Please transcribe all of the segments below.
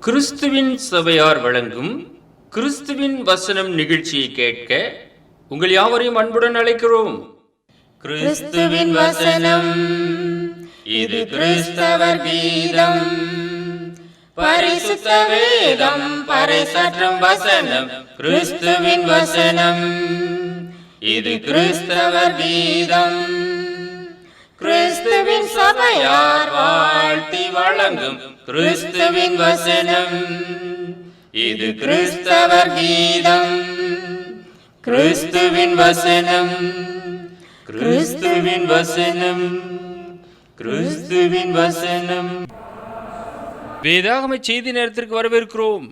கிறிஸ்துவின் சபையார் வழங்கும் கிறிஸ்துவின் வசனம் நிகழ்ச்சியை கேட்க உங்கள் யாவரையும் அன்புடன் அழைக்கிறோம். கிறிஸ்துவின் வசனம், இது கிறிஸ்தவர் கீதம். பரிசுத்த வேதம் பறைசாற்றும் வசனம், கிறிஸ்துவின் வசனம், இது கிறிஸ்தவர் கீதம். கிறிஸ்துவின் சபையார் வாழ்த்தி வழங்கும் கிறிஸ்துவின் வசனம், இது கிறிஸ்தவர் கீதம். கிறிஸ்துவின் வசனம், கிறிஸ்துவின் வசனம், கிறிஸ்துவின் வசனம். வேதாகம செய்தி நேரத்திற்கு வரவேற்கிறோம்.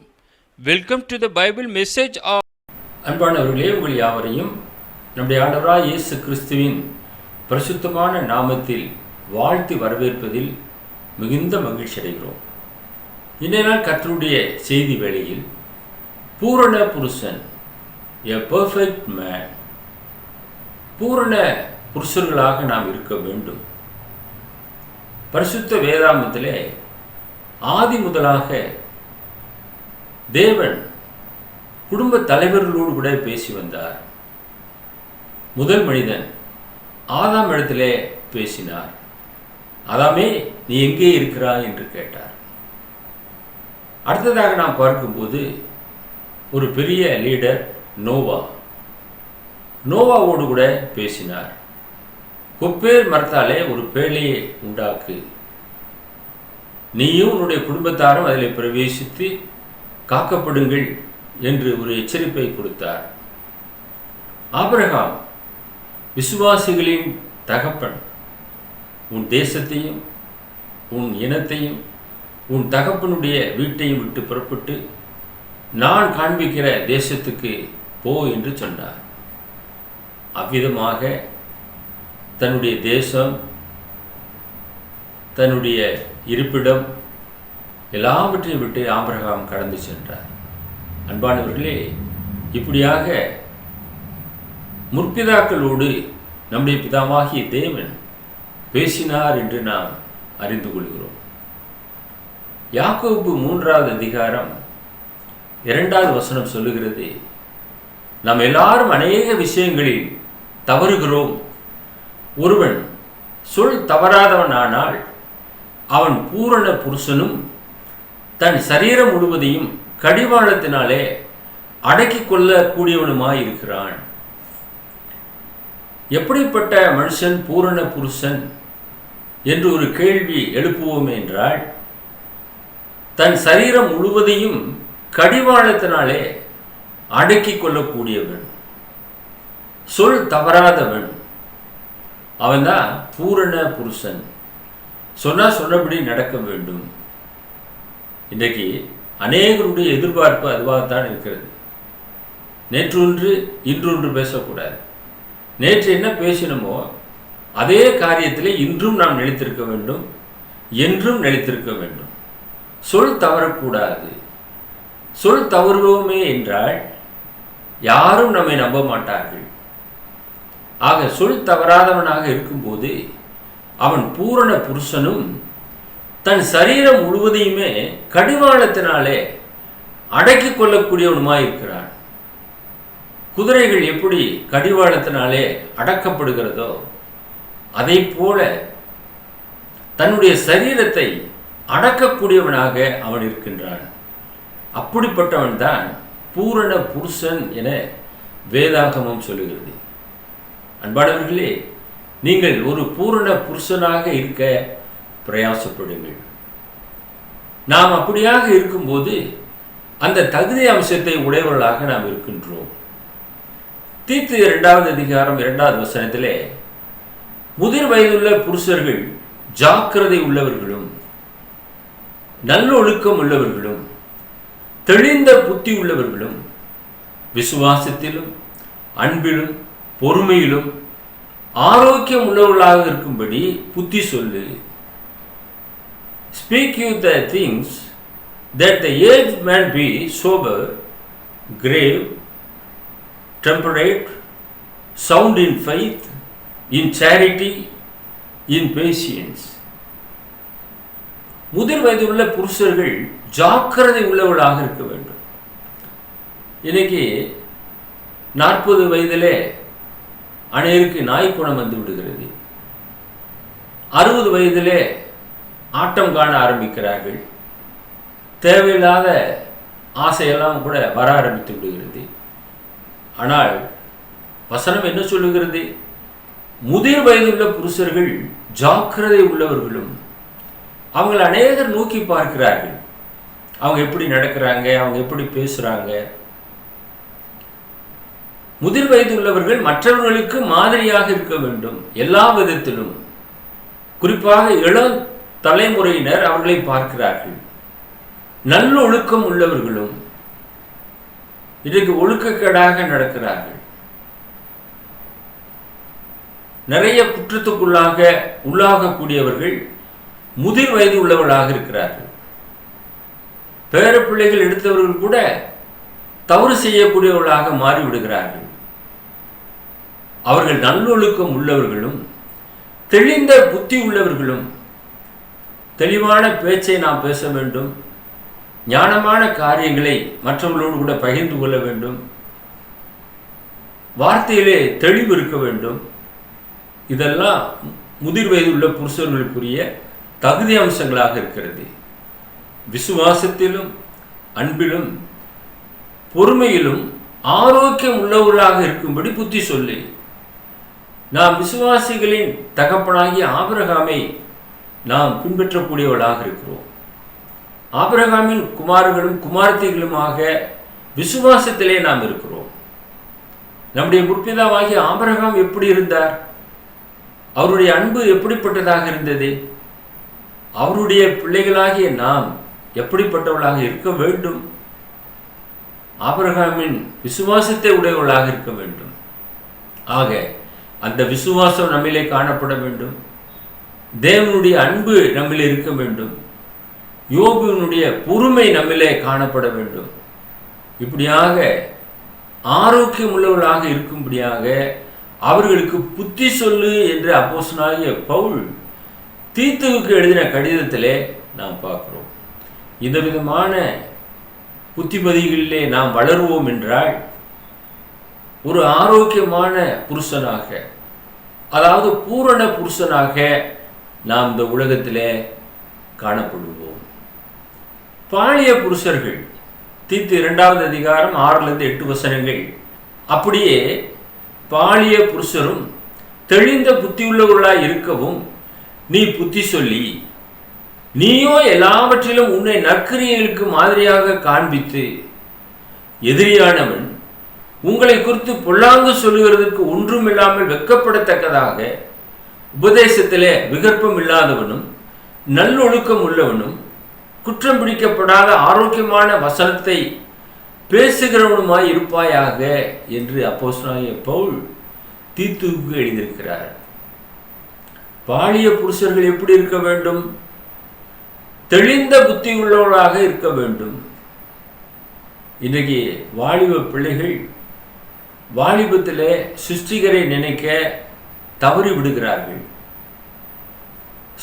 Welcome to the Bible message. அன்பானவர்களே, உங்கள் யாவரையும் நம்முடைய ஆண்டவராய் இயேசு கிறிஸ்துவின் பரிசுத்தமான நாமத்தில் வாழ்த்தி வரவேற்பதில் மிகுந்த மகிழ்ச்சி அடைகிறோம். இன்றைய நாள் கர்த்தருடைய செய்தி வேளையில் பூரண புருஷன், எ பெர்ஃபெக்ட் மேன், பூரண புருஷர்களாக நாம் இருக்க வேண்டும். பரிசுத்த வேதாகமத்திலே ஆதி முதலாக தேவன் குடும்ப தலைவர்களோடு கூட பேசி வந்தார். முதல் மனிதன் ஆதாம் இடத்திலே பேசினார். ஆதாமே, நீ எங்கே இருக்கிறாய் என்று கேட்டார். அடுத்ததாக நாம் பார்க்கும்போது ஒரு பெரிய லீடர் நோவாவோடு கூட பேசினார். கொப்பேர் மரத்தாலே ஒரு பேழையை உண்டாக்கு, நீயும் உன்னுடைய குடும்பத்தாரும் அதில் பிரவேசித்து காக்கப்படுங்கள் என்று ஒரு எச்சரிப்பை கொடுத்தார். ஆபிரகாம் விசுவாசிகளின் தகப்பன், உன் தேசத்தையும் உன் இனத்தையும் உன் தகப்பனுடைய வீட்டையும் விட்டு புறப்பட்டு நான் காண்பிக்கிற தேசத்துக்கு போ என்று சொன்னார். அவ்விதமாக தன்னுடைய தேசம், தன்னுடைய இருப்பிடம் எல்லாவற்றையும் விட்டு ஆபிரகாம் கடந்து சென்றார். அன்பானவர்களே, இப்படியாக முற்பிதாக்களோடு நம்முடைய பிதாவாகிய தேவன் பேசினார் என்று நாம் அறிந்து கொள்கிறோம். யாக்கோபு 3வது அதிகாரம் 2வது வசனம் சொல்லுகிறது, நாம் எல்லாரும் அநேக விஷயங்களில் தவறுகிறோம். ஒருவன் சொல் தவறாதவன் ஆனால் அவன் பூரண புருஷனும் தன் சரீரம் முழுவதையும் கடிவாளத்தினாலே அடக்கி கொள்ளக்கூடியவனுமாய் இருக்கிறான். எப்படிப்பட்ட மனுஷன் பூரண புருஷன் என்று ஒரு கேள்வி எழுப்புவோம் என்றால், தன் சரீரம் முழுவதையும் கடிவாளத்தினாலே அடக்கி கொள்ளக்கூடியவன், சொல் தவறாதவன், அவன்தான் பூரண புருஷன். சொன்னபடி நடக்க வேண்டும். இன்றைக்கு அநேகருடைய எதிர்பார்ப்பு அதுவாகத்தான் இருக்கிறது. நேற்றொன்று இன்றொன்று பேசக்கூடாது. நேற்று என்ன பேசினமோ அதே காரியத்திலே இன்றும் நாம் நிலைத்திருக்க வேண்டும், என்றும் நிலைத்திருக்க வேண்டும். சொல் தவறக்கூடாது. சொல் தவறுவோமே என்றால் யாரும் நம்மை நம்ப மாட்டார்கள். ஆக சொல் தவறாதவனாக இருக்கும்போது அவன் பூரண புருஷனும் தன் சரீரம் முழுவதையுமே கடிவாளத்தினாலே அடக்கி கொள்ளக்கூடியவனுமாய் இருக்கிறான். குதிரைகள் எப்படி கடிவாளத்தினாலே அடக்கப்படுகிறதோ அதை போல தன்னுடைய சரீரத்தை அடக்கக்கூடியவனாக அவன் இருக்கின்றான். அப்படிப்பட்டவன் தான் பூரண புருஷன் என வேதாகமம் சொல்லுகிறது. அன்பானவர்களே, நீங்கள் ஒரு பூரண புருஷனாக இருக்க பிரயாசப்படுங்கள். நாம் அப்படியாக இருக்கும்போது அந்த தகுதி அம்சத்தை உடையவர்களாக நாம் இருக்கின்றோம். தீத்து 2வது அதிகாரம் 2வது வசனத்திலே, முதிர் வயதுள்ள புருஷர்கள் ஜாக்கிரதை உள்ளவர்களும் நல்லொழுக்கம் உள்ளவர்களும் தெளிந்த புத்தி உள்ளவர்களும் விசுவாசத்திலும் அன்பிலும் பொறுமையிலும் ஆரோக்கியம் உள்ளவர்களாக இருக்கும்படி புத்தி சொல்லு. Speak you the things that the aged man be sober, grave, temperate, sound in faith, in charity, in patience. முதிர் வயது உள்ள புருஷர்கள் ஜாக்கிரதை உள்ளவர்களாக இருக்க வேண்டும். இன்னைக்கு 40 வயதிலே அநேருக்கு நாய் குணம் வந்து விடுகிறது. 60 வயதிலே ஆட்டம் காண ஆரம்பிக்கிறார்கள். தேவையில்லாத ஆசையெல்லாம் கூட வர ஆரம்பித்து விடுகிறது. ஆனால் வசனம் என்ன சொல்லுகிறது? முதிர் வயதுள்ள புருஷர்கள் ஜாக்கிரதை உள்ளவர்களும். அவங்களை அநேகர் நோக்கி பார்க்கிறார்கள். அவங்க எப்படி நடக்கிறாங்க, அவங்க எப்படி பேசுறாங்க. முதிர் வயது உள்ளவர்கள் மற்றவர்களுக்கு மாதிரியாக இருக்க வேண்டும் எல்லா விதத்திலும். குறிப்பாக இளம் தலைமுறையினர் அவர்களை பார்க்கிறார்கள். நல்ல ஒழுக்கம் உள்ளவர்களும் இன்றைக்கு ஒழுக்கக்கேடாக நடக்கிறார்கள். நிறைய குற்றத்துக்குள்ளாக உள்ளாகக்கூடியவர்கள் முதிர் வயது உள்ளவர்களாக இருக்கிறார்கள். பேர பிள்ளைகள் எடுத்தவர்கள் கூட தவறு செய்யக்கூடியவர்களாக மாறிவிடுகிறார்கள். அவர்கள் நல்லொழுக்கம் உள்ளவர்களும் தெளிந்த புத்தி உள்ளவர்களும். தெளிவான பேச்சை நாம் பேச வேண்டும். ஞானமான காரியங்களை மற்றவர்களோடு கூட பகிர்ந்து கொள்ள வேண்டும். வார்த்தையிலே தெளிவு இருக்க வேண்டும். இதெல்லாம் முதிர் வயது உள்ள புருஷர்களுக்குரிய தகுதி அம்சங்களாக இருக்கிறது. விசுவாசத்திலும் அன்பிலும் பொறுமையிலும் ஆரோக்கியம் உள்ளவர்களாக இருக்கும்படி புத்தி சொல்லி. நாம் விசுவாசிகளின் தகப்பனாகிய ஆபிரகாமை நாம் பின்பற்றக்கூடியவர்களாக இருக்கிறோம். ஆபிரகாமின் குமாரர்களும் குமாரத்திகளுமாக விசுவாசத்திலே நாம் இருக்கிறோம். நம்முடைய முற்பிதாவாகிய ஆபிரகாம் எப்படி இருந்தார்? அவருடைய அன்பு எப்படிப்பட்டதாக இருந்தது? அவருடைய பிள்ளைகளாகிய நாம் எப்படிப்பட்டவர்களாக இருக்க வேண்டும்? ஆபிரகாமின் விசுவாசத்தை உடையவர்களாக இருக்க வேண்டும். ஆக அந்த விசுவாசம் நம்மிலே காணப்பட வேண்டும். தேவனுடைய அன்பு நம்மிலே இருக்க வேண்டும். யோபுவினுடைய பொறுமை நம்மிலே காணப்பட வேண்டும். இப்படியாக ஆரோக்கியம் உள்ளவர்களாக இருக்கும்படியாக அவர்களுக்கு புத்தி சொல்லு என்று அப்போஸ்தலனாகிய பவுல் தீத்துவுக்கு எழுதின கடிதத்திலே நாம் பார்க்கிறோம். இந்த விதமான புத்திமதிகளிலே நாம் வளருவோம் என்றால் ஒரு ஆரோக்கியமான புருஷனாக, அதாவது பூரண புருஷனாக நாம் இந்த உலகத்திலே காணப்படுவோம். பாலிய புருஷர்கள் தீத்து 2வது அதிகாரம் 6-8 வசனங்கள். அப்படியே பாலிய புருஷரும் தெளிந்த புத்தியுள்ளவர்களாய் இருக்கவும் நீ புத்தி சொல்லி, நீயோ எல்லாவற்றிலும் உன்னை நற்கிரியைகளுக்கு மாதிரியாக காண்பித்து, எதிரியானவன் உங்களை குறித்து பொல்லாங்கு சொல்லுகிறதுக்கு ஒன்றுமில்லாமல் வெட்கப்படத்தக்கதாக உபதேசத்திலே விகற்பம் இல்லாதவனும் நல்லொழுக்கம் உள்ளவனும் குற்றம் பிடிக்கப்படாத ஆரோக்கியமான வசனத்தை பேசுகிறவனுமாய் இருப்பாயாக என்று அப்போஸ்தலனாகிய பவுல் தீத்துவுக்கு எழுதியிருக்கிறார். பாலிய புருஷர்கள் எப்படி இருக்க வேண்டும்? தெளிந்த புத்தி உள்ளவர்களாக இருக்க வேண்டும். இன்றைக்கு வாலிப பிள்ளைகள் வாலிபத்திலே சிருஷ்டிகரை நினைக்க தவறி விடுகிறார்கள்.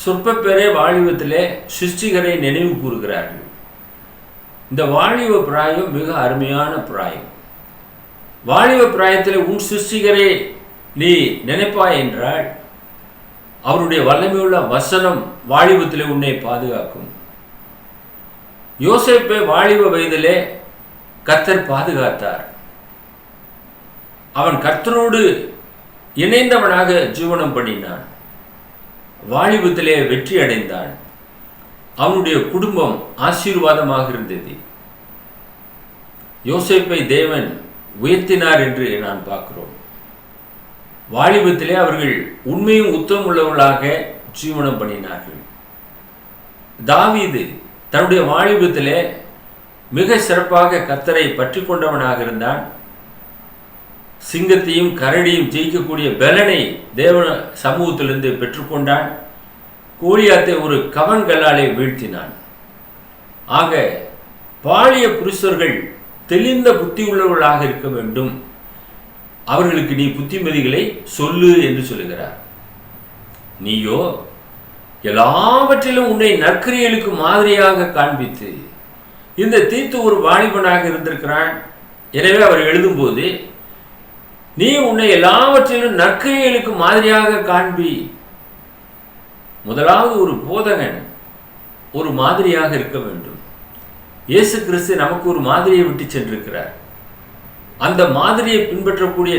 சொற்ப பேரே வாலிபத்திலே சிருஷ்டிகரை நினைவு கூறுகிறார்கள். இந்த வாலிப பிராயம் மிக அருமையான பிராயம். வாலிப பிராயத்தில் உன் சிருஷ்டிகரை நீ நினைப்பாய் என்றால் அவருடைய வல்லமையுள்ள வசனம் வாலிபத்திலே உன்னை பாதுகாக்கும். யோசேப்பை வாலிப வயதிலே கர்த்தர் பாதுகாத்தார். அவன் கர்த்தரோடு இணைந்தவனாக ஜீவனம் பண்ணினான். வாலிபத்திலே வெற்றி அடைந்தான். அவனுடைய குடும்பம் ஆசீர்வாதமாக இருந்தது. யோசேப்பை தேவன் உயர்த்தினார் என்று நான் பார்க்கிறோம். வாலிபத்திலே அவர்கள் உண்மையும் உத்தமம் உள்ளவர்களாக ஜீவனம் பண்ணினார்கள். தாவீது தன்னுடைய வாலிபத்திலே மிக சிறப்பாக கர்த்தரை பற்றி கொண்டவனாக இருந்தான். சிங்கத்தையும் கரடியும் ஜெயிக்கக்கூடிய பலனை தேவ சமூகத்திலிருந்து பெற்றுக்கொண்டான். கோலியாத்தை ஒரு கவன்கல்லாலே வீழ்த்தினான். ஆக பாலிய புருஷர்கள் தெளிந்த புத்தி உள்ளவர்களாக இருக்க வேண்டும். அவர்களுக்கு நீ புத்திமதிகளை சொல்லு என்று சொல்லுகிறார். நீயோ எல்லாவற்றிலும் உன்னை நற்கிரியலுக்கு மாதிரியாக காண்பித்து, இந்த தீத்து ஒரு வாலிபனாக இருந்திருக்கிறான். எனவே அவர் எழுதும்போது, நீ உன்னை எல்லாவற்றிலும் நற்கிரியலுக்கு மாதிரியாக காண்பி. முதலாவது ஒரு போதகன் ஒரு மாதிரியாக இருக்க வேண்டும். இயேசு கிறிஸ்து நமக்கு ஒரு மாதிரியை விட்டு சென்றிருக்கிறார். அந்த மாதிரியை பின்பற்றக்கூடிய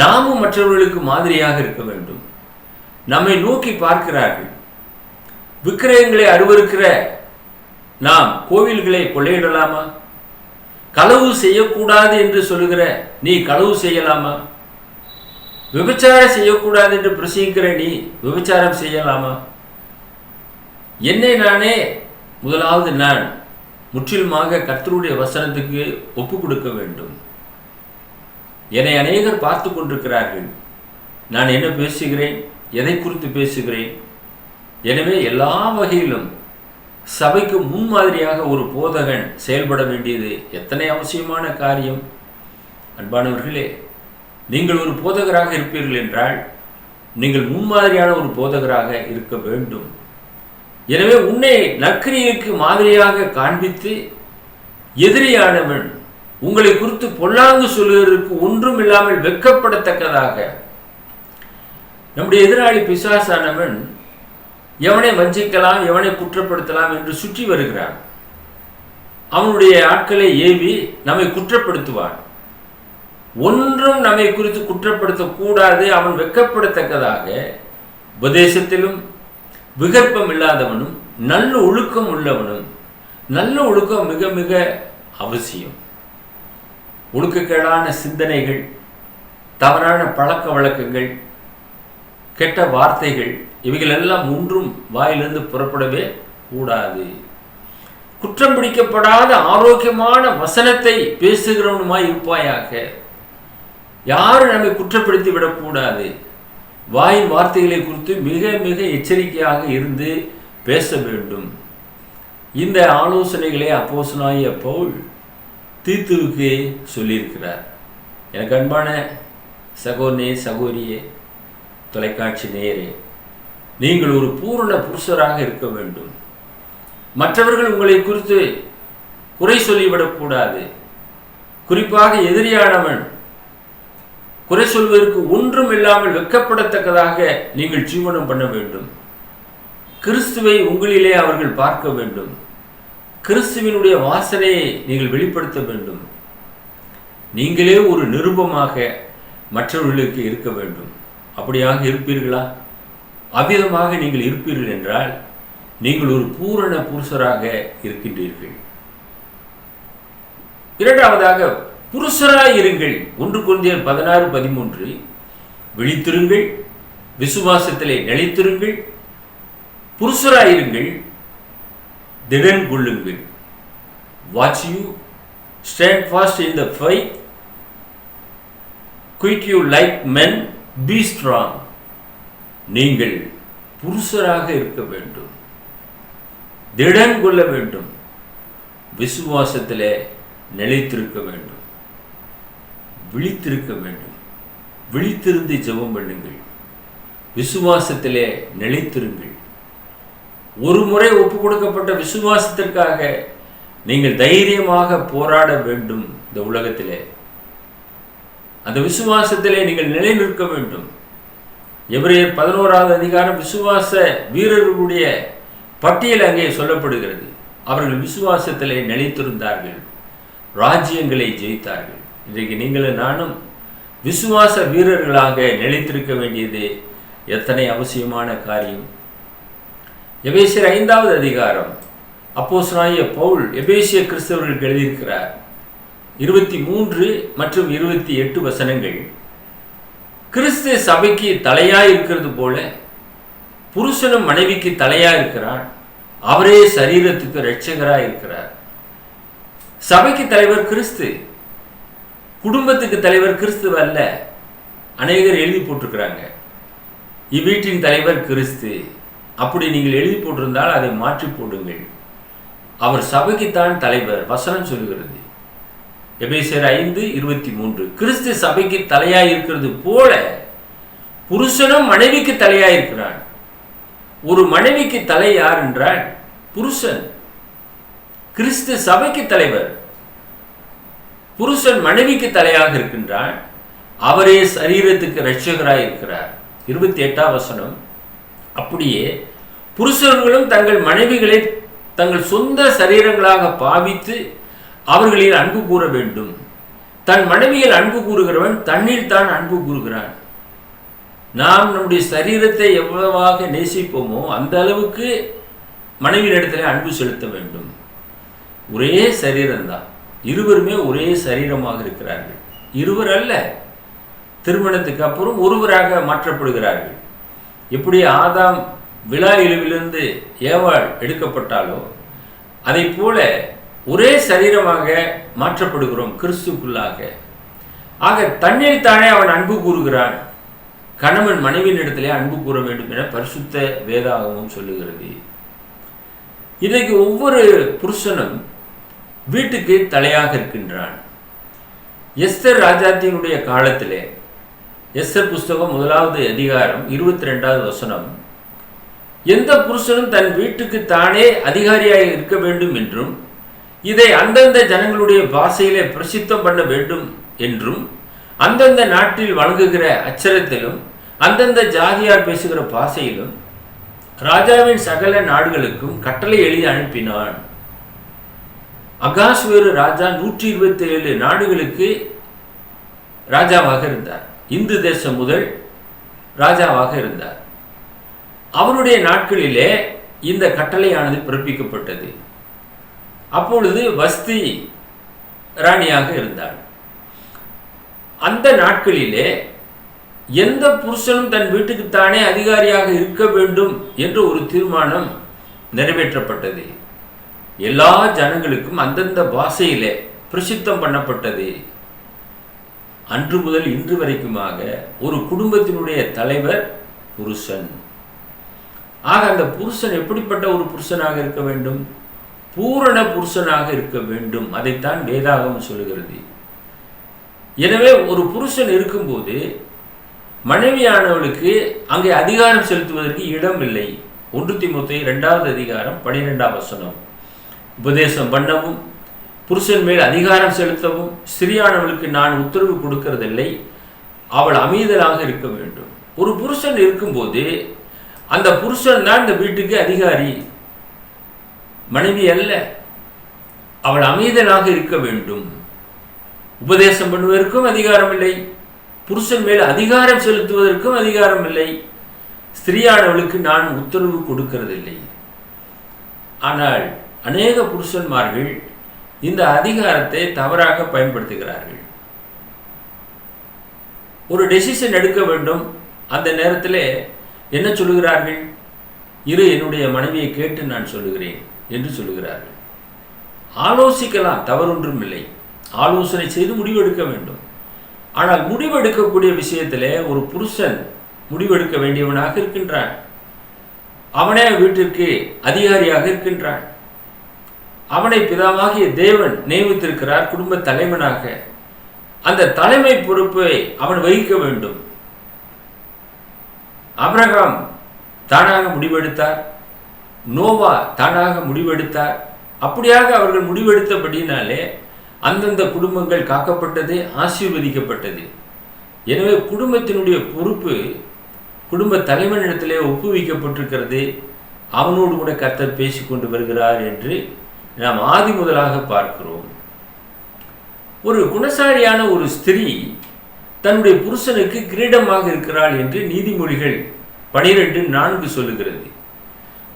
நாமும் மற்றவர்களுக்கு மாதிரியாக இருக்க வேண்டும். நம்மை நோக்கி பார்க்கிறார்கள். விக்கிரகங்களை அருவருக்கிற நாம் கோவில்களை கொள்ளையிடலாமா? களவு செய்யக்கூடாது என்று சொல்லுகிற நீ களவு செய்யலாமா? விபச்சாரம் செய்யக்கூடாது என்று பிரசங்கிக்கிற நீ விபச்சாரம் செய்யலாமா? என்னை நானே முதலாவது நான் முற்றிலுமாக கர்த்தருடைய வசனத்துக்கு ஒப்பு கொடுக்க வேண்டும். என்னை அநேகர் பார்த்து கொண்டிருக்கிறார்கள். நான் என்ன பேசுகிறேன், எதை குறித்து பேசுகிறேன். எனவே எல்லா வகையிலும் சபைக்கு முன்மாதிரியாக ஒரு போதகன் செயல்பட வேண்டியது எத்தனை அவசியமான காரியம். அன்பானவர்களே, நீங்கள் ஒரு போதகராக இருப்பீர்கள் என்றால் நீங்கள் முன்மாதிரியான ஒரு போதகராக இருக்க வேண்டும். எனவே உன்னை நற்கிரியைக்கு மாதிரியாக காண்பித்து, எதிரியானவன் உங்களை குறித்து பொல்லாங்கு சொல்லுவதற்கு ஒன்றும் இல்லாமல் வெட்கப்படத்தக்கதாக, நம்முடைய எதிராளி பிசாசானவன் எவனை வஞ்சிக்கலாம், எவனை குற்றப்படுத்தலாம் என்று சுற்றி வருகிறான். அவனுடைய ஆட்களை ஏவி நம்மை குற்றப்படுத்துவான். ஒன்றும் நம்மை குறித்து குற்றப்படுத்தக்கூடாது, அவன் வெட்கப்படத்தக்கதாக உபதேசத்திலும் விகற்பம் இல்லாதவனும் நல்ல ஒழுக்கம் உள்ளவனும். நல்ல ஒழுக்கம் மிக மிக அவசியம். ஒழுக்கக்கேடான சிந்தனைகள், தவறான பழக்க வழக்கங்கள், கெட்ட வார்த்தைகள், இவைகள் எல்லாம் ஒன்றும் வாயிலிருந்து புறப்படவே கூடாது. குற்றம் பிடிக்கப்படாத ஆரோக்கியமான வசனத்தை பேசுகிறவனுமாய் இருப்பாயாக. யாரும் நம்மை குற்றப்படுத்தி விடக்கூடாது. வாயின் வார்த்தைகளை குறித்து மிக மிக எச்சரிக்கையாக இருந்து பேச வேண்டும். இந்த ஆலோசனைகளை அப்போஸ்தலனாகிய பவுல் தீத்துவுக்கு சொல்லியிருக்கிறார். எனக்கு அன்பான சகோதரனே, சகோதரியே, தொலைக்காட்சி நேயரே, நீங்கள் ஒரு பூரண புருஷராக இருக்க வேண்டும். மற்றவர்கள் உங்களை குறித்து குறை சொல்லிவிடக்கூடாது. குறிப்பாக எதிரியானவன் குறை சொல்வதற்கு ஒன்றும் இல்லாமல் வெட்கப்படத்தக்கதாக நீங்கள் ஜீவனம் பண்ண வேண்டும். கிறிஸ்துவை உங்களிலே அவர்கள் பார்க்க வேண்டும். கிறிஸ்துவினுடைய வாசனையை நீங்கள் வெளிப்படுத்த வேண்டும். நீங்களே ஒரு நிருபமாக மற்றவர்களுக்கு இருக்க வேண்டும். அப்படியாக இருப்பீர்களா? அவ்விதமாக நீங்கள் இருப்பீர்கள் என்றால் நீங்கள் ஒரு பூரண புருஷராக இருக்கின்றீர்கள். இரண்டாவதாக, புருஷராய் இருங்கள். 1 கொரிந்தியர் 16:13 விழித்திருங்கள், விசுவாசத்திலே நிலைத்திருங்கள், புருஷராயிருங்கள், திடன் கொள்ளுங்கள். Watch you, stand fast in the fight, quit you like men, be strong. நீங்கள் புருஷராக இருக்க வேண்டும், திடன் கொள்ள வேண்டும், விசுவாசத்திலே நிலைத்திருக்க வேண்டும், விழித்திருக்க வேண்டும். விழித்திருந்து ஜெபம் பண்ணுங்கள், விசுவாசத்திலே நிலைத்திருங்கள். ஒரு முறை ஒப்பு கொடுக்கப்பட்ட விசுவாசத்திற்காக நீங்கள் தைரியமாக போராட வேண்டும். இந்த உலகத்திலே அந்த விசுவாசத்திலே நீங்கள் நிலை நிற்க வேண்டும். எபிரேயர் 11வது அதிகாரம் விசுவாச வீரர்களுடைய பட்டியல் அங்கே சொல்லப்படுகிறது. அவர்கள் விசுவாசத்திலே நிலைத்திருந்தார்கள், ராஜ்யங்களை ஜெயித்தார்கள். இன்றைக்கு நீங்களும் நானும் விசுவாச வீரர்களாக நிலைத்திருக்க வேண்டியது எத்தனை அவசியமான காரியம். எபேசியர் 5வது அதிகாரம் அப்போஸ்தலனாகிய பவுல் எபேசிய கிறிஸ்தவர்களுக்கு எழுதியிருக்கிறார். 23 மற்றும் 28 வசனங்கள். கிறிஸ்து சபைக்கு தலையாய் இருக்கிறது போல புருஷனும் மனைவிக்கு தலையாய் இருக்கிறான். அவரே சரீரத்துக்கு இரட்சகராய் இருக்கிறார். சபைக்கு தலைவர் கிறிஸ்து, குடும்பத்துக்கு தலைவர் கிறிஸ்து அல்ல. அநேகர் எழுதி போட்டிருக்கிறாங்க, இவ்வீட்டின் தலைவர் கிறிஸ்து. அப்படி நீங்கள் எழுதி போட்டிருந்தால் அதை மாற்றி போடுங்கள். அவர் சபைக்குத்தான் தலைவர். வசனம் சொல்லுகிறது, எபேசியர் 5:23, கிறிஸ்து சபைக்கு தலையாய் இருக்கிறது போல புருஷனும் மனைவிக்கு தலையாய் இருக்கிறான். ஒரு மனைவிக்கு தலை யார் என்றால் புருஷன். கிறிஸ்து சபைக்கு தலைவர். புருஷன் மனைவிக்கு தலையாக இருக்கின்றான். அவரே சரீரத்துக்கு இரட்சகராய் இருக்கிறார். 28ஆம் வசனம். அப்படியே புருஷர்களும் தங்கள் மனைவிகளை தங்கள் சொந்த சரீரங்களாக பாவித்து அவர்களில் அன்பு கூற வேண்டும். தன் மனைவியில் அன்பு கூறுகிறவன் தன்னில் தான் அன்பு கூறுகிறான். நாம் நம்முடைய சரீரத்தை எவ்வளவாக நேசிப்போமோ அந்த அளவுக்கு மனைவியிடத்தில் அன்பு செலுத்த வேண்டும். ஒரே சரீரம்தான், இருவருமே ஒரே சரீரமாக இருக்கிறார்கள். இருவர் அல்ல, திருமணத்துக்கு அப்புறம் ஒருவராக மாற்றப்படுகிறார்கள். எப்படி ஆதாம் விலா இழுவிலிருந்து ஏவாள் எடுக்கப்பட்டாலோ அதை போல ஒரே சரீரமாக மாற்றப்படுகிறோம் கிறிஸ்துக்குள்ளாக. ஆக தன்னில் தானே அவன் அன்பு கூறுகிறான். கணவன் மனைவியின் இடத்திலே அன்பு கூற வேண்டும் என பரிசுத்த வேதாகமும் சொல்லுகிறது. இன்றைக்கு ஒவ்வொரு புருஷனும் வீட்டுக்கு தலையாக இருக்கின்றான். எஸ்தர் ராஜாத்தினுடைய காலத்திலே, எஸ்தர் புஸ்தகம் 1வது அதிகாரம் 22வது வசனம், எந்த புருஷனும் தன் வீட்டுக்கு தானே அதிகாரியாக இருக்க வேண்டும் என்றும் இதை அந்தந்த ஜனங்களுடைய பாஷையிலே பிரசித்தம் பண்ண வேண்டும் என்றும் அந்தந்த நாட்டில் வழங்குகிற அச்சரத்திலும் அந்தந்த ஜாதியார் பேசுகிற பாஷையிலும் ராஜாவின் சகல நாடுகளுக்கும் கட்டளை எழுதி அனுப்பினான். அகாஸ்வேரு ராஜா 127 நாடுகளுக்கு ராஜாவாக இருந்தார். இந்து தேசம் முதல் ராஜாவாக இருந்தார். அவருடைய நாட்களிலே இந்த கட்டளையானது பிறப்பிக்கப்பட்டது. அப்பொழுது வஸ்தி ராணியாக இருந்தாள். அந்த நாட்களிலே எந்த புருஷனும் தன் வீட்டுக்குத்தானே அதிகாரியாக இருக்க வேண்டும் என்ற ஒரு தீர்மானம் நிறைவேற்றப்பட்டது. எல்லா ஜனங்களுக்கும் அந்தந்த பாஷையிலே பிரசித்தம் பண்ணப்பட்டது. அன்று முதல் இன்று வரைக்குமாக ஒரு குடும்பத்தினுடைய தலைவர் புருஷன். ஆக அந்த புருஷன் எப்படிப்பட்ட ஒரு புருஷனாக இருக்க வேண்டும்? பூரண புருஷனாக இருக்க வேண்டும். அதைத்தான் வேதாகமம் சொல்லுகிறது. எனவே ஒரு புருஷன் இருக்கும்போது மனைவியானவளுக்கு அங்கே அதிகாரம் செலுத்துவதற்கு இடம் இல்லை. 1 தீமோத்தேயு 2வது அதிகாரம் 12ஆம் வசனம். உபதேசம் பண்ணவும் புருஷன் மேல் அதிகாரம் செலுத்தவும் ஸ்திரியானவளுக்கு நான் உத்தரவு கொடுக்கிறதில்லை, அவள் அமைதலாக இருக்க வேண்டும். ஒரு புருஷன் இருக்கும்போது அந்த புருஷன் தான் இந்த வீட்டுக்கு அதிகாரி, மனைவி அல்ல. அவள் அமைதலாக இருக்க வேண்டும். உபதேசம் பண்ணுவதற்கும் அதிகாரம் இல்லை, புருஷன் மேல் அதிகாரம் செலுத்துவதற்கும் அதிகாரம் இல்லை. ஸ்திரியானவளுக்கு நான் உத்தரவு கொடுக்கிறதில்லை. ஆனால் அநேக புருஷன்மார்கள் இந்த அதிகாரத்தை தவறாக பயன்படுத்துகிறார்கள். ஒரு டெசிஷன் எடுக்க வேண்டும், அந்த நேரத்தில் என்ன சொல்லுகிறார்கள்? இரு, என்னுடைய மனைவியை கேட்டு நான் சொல்லுகிறேன் என்று சொல்லுகிறார்கள். ஆலோசிக்கலாம், தவறொன்றும் இல்லை. ஆலோசனை செய்து முடிவெடுக்க வேண்டும். ஆனால் முடிவெடுக்கக்கூடிய விஷயத்தில் ஒரு புருஷன் முடிவெடுக்க வேண்டியவனாக இருக்கின்றான். அவனே வீட்டிற்கு அதிகாரியாக இருக்கின்றான். அவனை பிதாவாகிய தேவன் நியமித்திருக்கிறார் குடும்ப தலைவனாக. அந்த தலைமை பொறுப்பை அவன் வகிக்க வேண்டும். ஆபிரகாம் தானாக முடிவெடுத்தார், நோவா தானாக முடிவெடுத்தார். அப்படியாக அவர்கள் முடிவெடுத்தபடினாலே அந்தந்த குடும்பங்கள் காக்கப்பட்டது, ஆசீர்வதிக்கப்பட்டது. எனவே குடும்பத்தினுடைய பொறுப்பு குடும்ப தலைவனிடத்திலே ஒப்புவிக்கப்பட்டிருக்கிறது. அவனோடு கூட கர்த்தர் பேசிக்கொண்டு வருகிறார் என்று நாம் ஆதி முதலாக பார்க்கிறோம். ஒரு குணசாலியான ஒரு ஸ்திரீ தன்னுடைய புருஷனுக்கு கிரீடமாக இருக்கிறாள் என்று நீதிமொழிகள் 12:4 சொல்லுகிறது.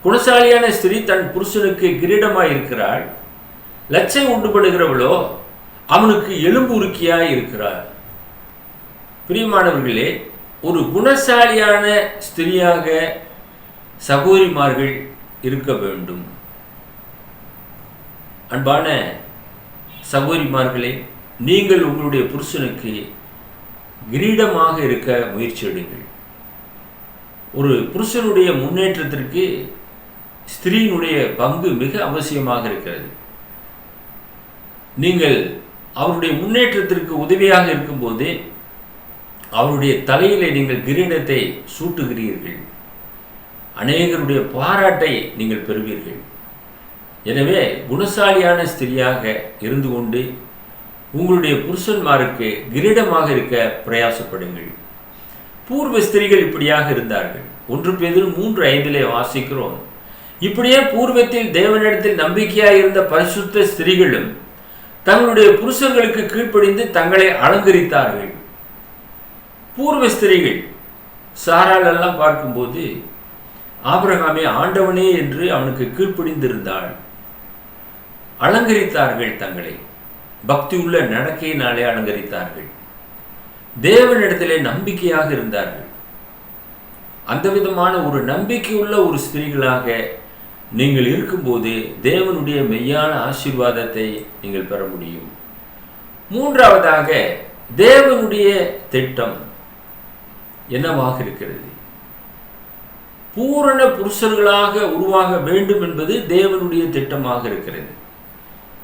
குணசாலியான ஸ்திரீ தன் புருஷனுக்கு கிரீடமாய் இருக்கிறாள். லட்சை உண்டுபடுகிறவளோ அவனுக்கு எலும்பு உருக்கியாய் இருக்கிறாள். பிரியமானவர்களே, ஒரு குணசாலியான ஸ்திரியாக சகோதரிமார்கள் இருக்க வேண்டும். அன்பான சகோதரிமார்களே, நீங்கள் உங்களுடைய புருஷனுக்கு கிரீடமாக இருக்க முயற்சி எடுங்கள். ஒரு புருஷனுடைய முன்னேற்றத்திற்கு ஸ்திரீனுடைய பங்கு மிக அவசியமாக இருக்கிறது. நீங்கள் அவருடைய முன்னேற்றத்திற்கு உதவியாக இருக்கும்போது அவருடைய தலையிலே நீங்கள் கிரீடத்தை சூட்டுகிறீர்கள். அநேகருடைய பாராட்டை நீங்கள் பெறுவீர்கள். எனவே குணசாலியான ஸ்திரியாக இருந்து கொண்டு உங்களுடைய புருஷன்மாருக்கு கிரீடமாக இருக்க பிரயாசப்படுங்கள். பூர்வ ஸ்திரீகள் இப்படியாக இருந்தார்கள். 1 பேதுரு 3:5 வாசிக்கிறோம். இப்படியே பூர்வத்தில் தேவனிடத்தில் நம்பிக்கையாக இருந்த பரிசுத்த ஸ்திரீகளும் தங்களுடைய புருஷர்களுக்கு கீழ்ப்படிந்து தங்களை அலங்கரித்தார்கள். பூர்வ ஸ்திரீகள் சாராள் எல்லாம் பார்க்கும்போது ஆபிரகாமே ஆண்டவனே என்று அவனுக்கு கீழ்ப்படிந்திருந்தாள். அலங்கரித்தார்கள், தங்களை பக்தி உள்ள நடக்கையினாலே அலங்கரித்தார்கள். தேவனிடத்திலே நம்பிக்கையாக இருந்தார்கள். அந்த விதமான ஒரு நம்பிக்கையுள்ள ஒரு ஸ்திரீகளாக நீங்கள் இருக்கும்போது தேவனுடைய மெய்யான ஆசீர்வாதத்தை நீங்கள் பெற முடியும். மூன்றாவதாக, தேவனுடைய திட்டம் என்னவாக இருக்கிறது? பூரண புருஷர்களாக உருவாக வேண்டும் என்பது தேவனுடைய திட்டமாக இருக்கிறது.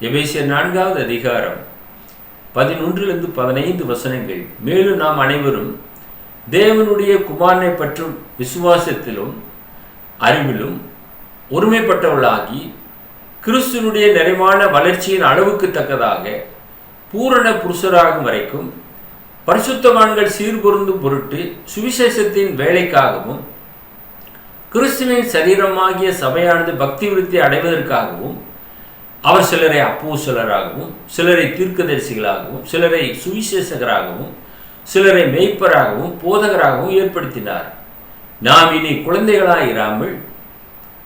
எபேசியர் 4வது அதிகாரம் 11-15 வசனங்கள். மேலும் நாம் அனைவரும் தேவனுடைய குமாரனை பற்றும் விசுவாசத்திலும் அறிவிலும் ஒருமைப்பட்டவர்களாகி கிறிஸ்துவனுடைய நிறைவான வளர்ச்சியின் அளவுக்கு தக்கதாக பூரண புருஷராகும் வரைக்கும் பரிசுத்தவான்கள் சீர்பொருந்தும் பொருட்டு சுவிசேஷத்தின் வேலைக்காகவும் கிறிஸ்துவின் சரீரமாகிய சபையானது பக்தி விருத்தி அடைவதற்காகவும் அவர் சிலரை அப்போஸ்தலராகவும் சிலரை தீர்க்கதரிசிகளாகவும் சிலரை சுவிசேஷகராகவும் சிலரை மேய்ப்பராகவும் போதகராகவும் ஏற்படுத்தினார். நாம் இனி குழந்தைகளாய் இராமல்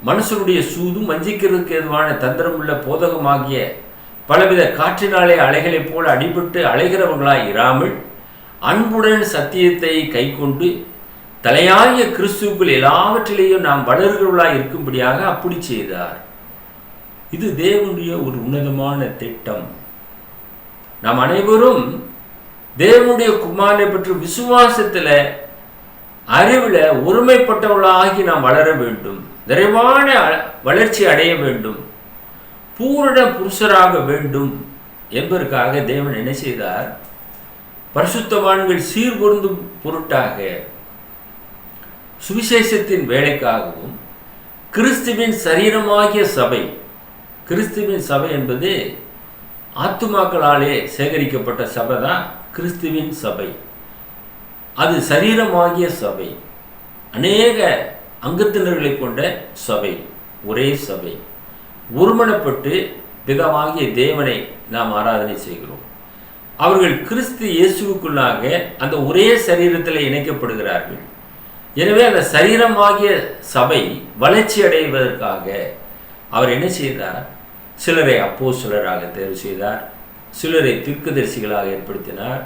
மனுஷனுடைய சூதும் வஞ்சிக்கிறதுக்கு ஏதுவான தந்திரமுள்ள போதகமாகிய பலவித காற்றினாலே அலைகளைப் போல அடிபட்டு அலைகிறவர்களாய் இராமல் அன்புடன் சத்தியத்தை கைக்கொண்டு தலையாகிய கிறிஸ்துவுக்குள் எல்லாவற்றிலேயும் நாம் வளர்கிறவர்களாய் இருக்கும்படியாக அப்படி செய்தார். இது தேவனுடைய ஒரு உன்னதமான திட்டம். நாம் அனைவரும் தேவனுடைய குமாரனை பற்றி விசுவாசத்தில் அறிவில் ஒருமைப்பட்டவர்களாகி நாம் வளர வேண்டும், நிறைவான வளர்ச்சி அடைய வேண்டும், பூரண புருஷராக வேண்டும் என்பதற்காக தேவன் என்ன செய்தார்? பரிசுத்தவான்கள் சீர்பொருந்தும் பொருட்டாக சுவிசேஷத்தின் வேலைக்காகவும் கிறிஸ்துவின் சரீரமாகிய சபை, கிறிஸ்துவின் சபை என்பது ஆத்துமாக்களாலே சேகரிக்கப்பட்ட சபை தான் கிறிஸ்துவின் சபை. அது சரீரமாகிய சபை, அநேக அங்கத்தினர்களை கொண்ட சபை, ஒரே சபை. ஒருமனப்பட்டு பிதாவாகிய தேவனை நாம் ஆராதனை செய்கிறோம். அவர்கள் கிறிஸ்து இயேசுவுக்குள்ளாக அந்த ஒரே சரீரத்தில் இணைக்கப்படுகிறார்கள். எனவே அந்த சரீரமாகிய சபை வளர்ச்சி அடைவதற்காக அவர் என்ன செய்தார்? சிலரை அப்போஸ்தலராக தேர்வு செய்தார், சிலரை தீர்க்கதரிசிகளாக ஏற்படுத்தினார்,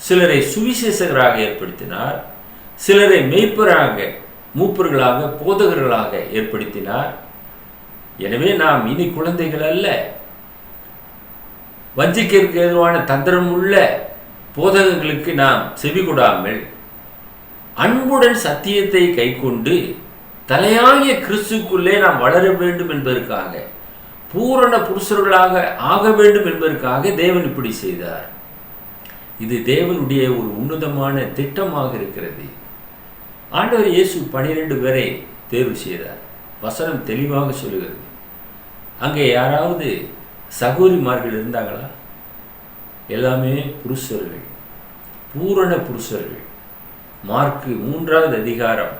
சிலரை சுவிசேஷகராக ஏற்படுத்தினார், சிலரை மேய்ப்பராக மூப்பர்களாக போதகர்களாக ஏற்படுத்தினார். எனவே நாம் இனி குழந்தைகள் அல்ல. வஞ்சிக்கிறதுக்கு ஏதுவான தந்திரம் உள்ள போதகங்களுக்கு நாம் செவி கொடாமல் அன்புடன் சத்தியத்தை கைக்கொண்டு தலையாகிய கிறிஸ்துக்குள்ளே நாம் வளர வேண்டும் என்பதற்காக, பூரண புருஷர்களாக ஆக வேண்டும் என்பதற்காக தேவன் இப்படி செய்தார். இது தேவனுடைய ஒரு உன்னதமான திட்டமாக இருக்கிறது. ஆண்டவர் இயேசு 12 பேரை தேர்வு செய்தார். வசனம் தெளிவாக சொல்லுகிறது. அங்கே யாராவது சகோதரிமார்கள் இருந்தாங்களா? எல்லாமே புருஷர்கள், பூரண புருஷர்கள். மார்க்கு 3வது அதிகாரம்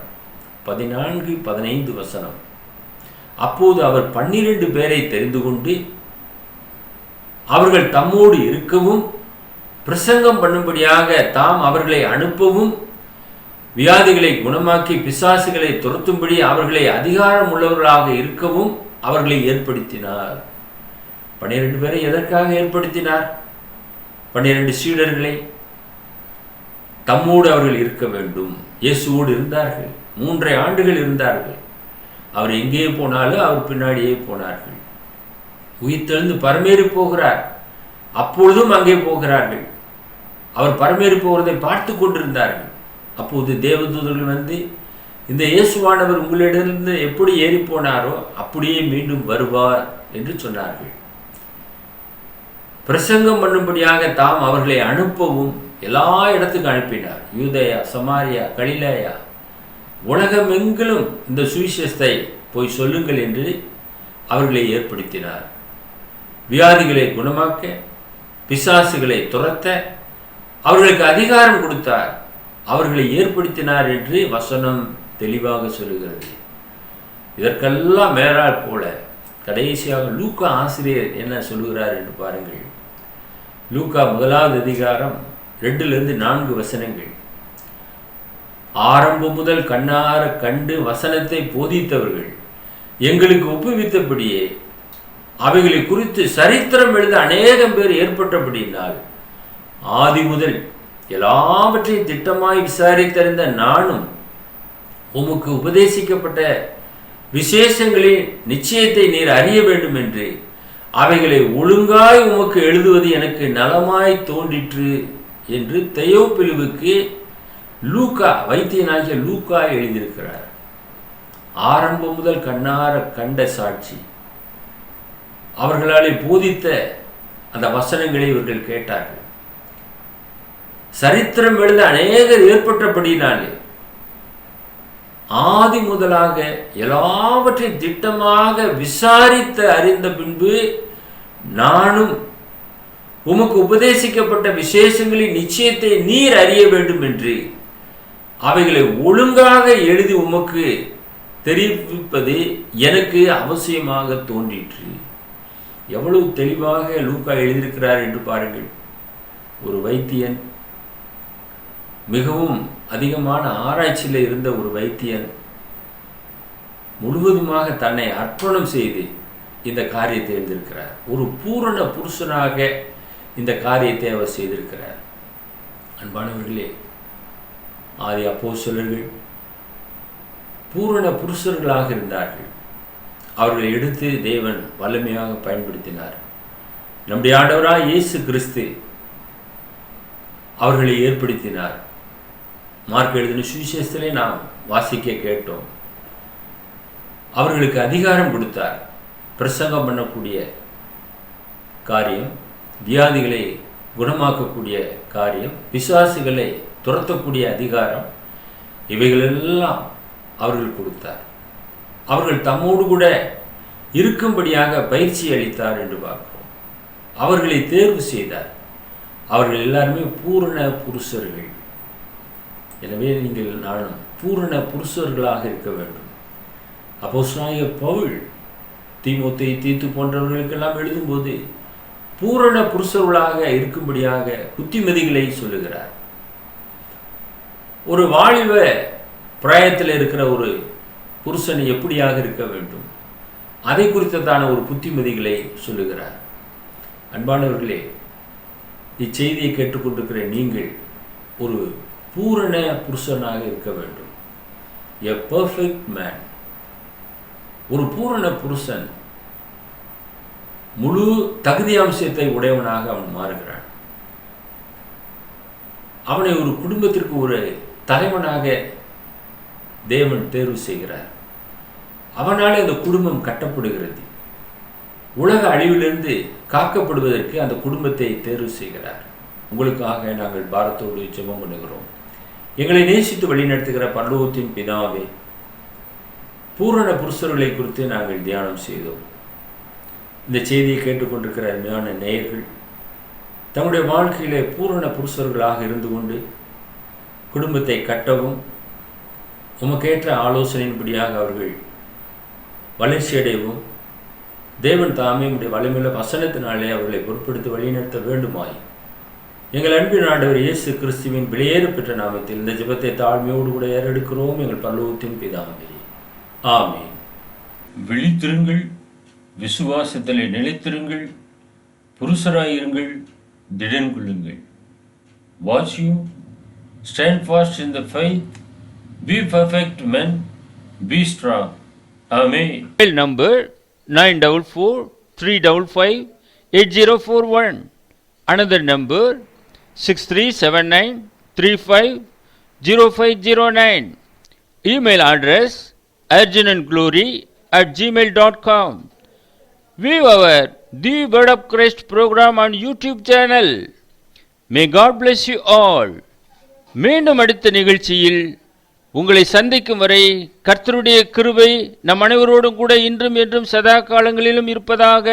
14-15 வசனம். அப்போது அவர் 12 பேரை தெரிந்து கொண்டு அவர்கள் தம்மோடு இருக்கவும் பிரசங்கம் பண்ணும்படியாக தாம் அவர்களை அனுப்பவும் வியாதிகளை குணமாக்கி பிசாசுகளை துரத்தும்படி அவர்களை அதிகாரம் உள்ளவர்களாக இருக்கவும் அவர்களை ஏற்படுத்தினார். 12 பேரை எதற்காக ஏற்படுத்தினார்? 12 சீடர்களை தம்மோடு அவர்கள் இருக்க வேண்டும். இயேசுவோடு இருந்தார்கள், 3 ஆண்டுகள் இருந்தார்கள். அவர் எங்கே போனாலும் அவர் பின்னாடியே போனார்கள். உயிர்த்தெழுந்து பரமேறி போகிறார், அப்பொழுதும் அங்கே போகிறார்கள். அவர் பரமேறி போகிறதை பார்த்து கொண்டிருந்தார்கள். அப்போது தேவதூதர்கள் வந்து, இந்த இயேசுவானவர் உங்களிடமிருந்து எப்படி ஏறி போனாரோ அப்படியே மீண்டும் வருவார் என்று சொன்னார்கள். பிரசங்கம் பண்ணும்படியாக தாம் அவர்களை அனுப்பவும் எல்லா இடத்துக்கும் அனுப்பினார். யூதேயா, சமாரியா, கலிலேயா உலகமெங்கிலும் இந்த சுவிசேஷத்தை போய் சொல்லுங்கள் என்று அவர்களை ஏற்படுத்தினார். வியாதிகளை குணமாக்க, பிசாசுகளை துரத்த அவர்களுக்கு அதிகாரம் கொடுத்தார், அவர்களை ஏற்படுத்தினார் என்று வசனம் தெளிவாக சொல்லுகிறது. இதற்கெல்லாம் மேலால் போல கடைசியாக லூக்கா ஆசிரியர் என்ன சொல்லுகிறார் என்று பாருங்கள். லூக்கா 1வது அதிகாரம் 2-4 வசனங்கள். ஆரம்பம் முதல் கண்ணார கண்டு வசனத்தை போதித்தவர்கள் எங்களுக்கு ஒப்புவித்தபடியே அவைகளை குறித்து சரித்திரம் எழுத அநேகம் பேர் ஏற்பட்டபடியினால் ஆதி முதல் எல்லாவற்றையும் திட்டமாய் விசாரித்தறிந்த நானும் உமக்கு உபதேசிக்கப்பட்ட விசேஷங்களின் நிச்சயத்தை நீர் அறிய வேண்டும் என்று அவைகளை ஒழுங்காய் உமக்கு எழுதுவது எனக்கு நலமாய் தோன்றிற்று என்று தெயோப்பிலுவுக்கு லூக்கா, வைத்தியனாகிய லூக்கா எழுதியிருக்கிறார். ஆரம்பம் முதல் கண்ணார கண்ட சாட்சி, அவர்களாலே போதித்த அந்த வசனங்களை இவர்கள் கேட்டார்கள். சரித்திரம் எழுத அநேகர் ஏற்பட்டபடினாலே ஆதி முதலாக எல்லாவற்றையும் திட்டமாக விசாரித்த அறிந்த பின்பு நானும் உமக்கு உபதேசிக்கப்பட்ட விசேஷங்களின் நிச்சயத்தை நீர் அறிய வேண்டும் என்று அவைகளை ஒழுங்காக எழுதி உமக்கு தெரிவிப்பது எனக்கு அவசியமாக தோன்றிற்று. எவ்வளவு தெளிவாக லூக்கா எழுதியிருக்கிறார் என்று பாருங்கள். ஒரு வைத்தியன், மிகவும் அதிகமான ஆராய்ச்சியில் இருந்த ஒரு வைத்தியன், முழுவதுமாக தன்னை அர்ப்பணம் செய்து இந்த காரியத்தை எழுதியிருக்கிறார். ஒரு பூரண புருஷனாக இந்த காரியத்தை அவர் செய்திருக்கிறார். அன்பானவர்களே, ஆதி அப்போஸ்தலர்கள் பூரண புருஷர்களாக இருந்தார்கள். அவர்களை எடுத்து தேவன் வல்லமையாக பயன்படுத்தினார். நம்முடைய ஆண்டவராய் இயேசு கிறிஸ்து அவர்களை ஏற்படுத்தினார். மார்க் எழுதின சுவிசேஷத்திலே நாம் வாசிக்க கேட்டோம். அவர்களுக்கு அதிகாரம் கொடுத்தார். பிரசங்கம் பண்ணக்கூடிய காரியம், வியாதிகளை குணமாக்கக்கூடிய காரியம், பிசாசுகளை துரத்தக்கூடிய அதிகாரம், இவைகளெல்லாம் அவர்கள் கொடுத்தார். அவர்கள் தம்மோடு கூட இருக்கும்படியாக பயிற்சி அளித்தார் என்று பார்க்கிறோம். அவர்களை தேர்வு செய்தார். அவர்கள் எல்லாருமே பூரண புருஷர்கள். எனவே நீங்கள் நானும் பூரண புருஷர்களாக இருக்க வேண்டும். அப்போஸ்தலனாகிய பவுல் தீமோத்தேயு, தீத்து போன்றவர்களுக்கெல்லாம் எழுதும்போது பூரண புருஷர்களாக இருக்கும்படியாக புத்திமதிகளை சொல்லுகிறார். ஒரு வாலிப பிராயத்தில் இருக்கிற ஒரு புருஷன் எப்படியாக இருக்க வேண்டும், அதை குறித்ததான ஒரு புத்திமதிகளை சொல்லுகிறார். அன்பானவர்களே, இச்செய்தியை கேட்டுக்கொண்டிருக்கிற நீங்கள் ஒரு பூரண புருஷனாக இருக்க வேண்டும். எ பெர்ஃபெக்ட் மேன். ஒரு பூரண புருஷன் முழு தகுதி அம்சத்தை உடையவனாக அவன் மாறுகிறான். அவனை ஒரு குடும்பத்திற்கு ஒரு தலைவனாக தேவன் தேர்வு செய்கிறார். அவனாலே அந்த குடும்பம் கட்டப்படுகிறது. உலக அழிவிலிருந்து காக்கப்படுவதற்கு அந்த குடும்பத்தை தேர்வு செய்கிறார். உங்களுக்காக நாங்கள் பாரத்தோடு ஜெபம் பண்ணுகிறோம். எங்களை நேசித்து வழிநடத்துகிற பரலோகத்தின் பிதாவே, பூரண புருஷர்களை குறித்து நாங்கள் தியானம் செய்தோம். இந்த செய்தியை கேட்டுக்கொண்டிருக்கிற அருமையான நேயர்கள் தங்களுடைய வாழ்க்கையிலே பூரண புருஷர்களாக இருந்து கொண்டு குடும்பத்தை கட்டவும், உமக்கேற்ற ஆலோசனையின்படியாக அவர்கள் வளர்ச்சியடையவும் தேவன் தாமே உடைய வலிமையுள்ள வசனத்தினாலே அவர்களை பொறுப்படுத்தி வழிநடத்த வேண்டுமாய் எங்கள் அன்பின் ஆண்டவர் இயேசு கிறிஸ்துவின் வெளியேற பெற்ற நாமத்தில் இந்த ஜெபத்தை தாழ்மையோடு கூட ஏறெடுக்கிறோம். எங்கள் பரலோகத்தின் பிதாவே, ஆமென். விழித்திருங்கள், விசுவாசத்திலே நிலைத்திருங்கள், புருஷராயிருங்கள், திடன் கொள்ளுங்கள். Watch you, stand fast in the faith, be perfect men, be strong. Amen. Mobile number 944-355-8041. Another number 6379350509. Email address urgenandglory@gmail.com. View our The Word of Christ program on YouTube channel. May God bless you all. மீண்டும் அடுத்த நிகழ்ச்சியில் உங்களை சந்திக்கும் வரை கர்த்தருடைய கிருபை நம் அனைவரோடும் கூட இன்றும் என்றும் சதா காலங்களிலும் இருப்பதாக.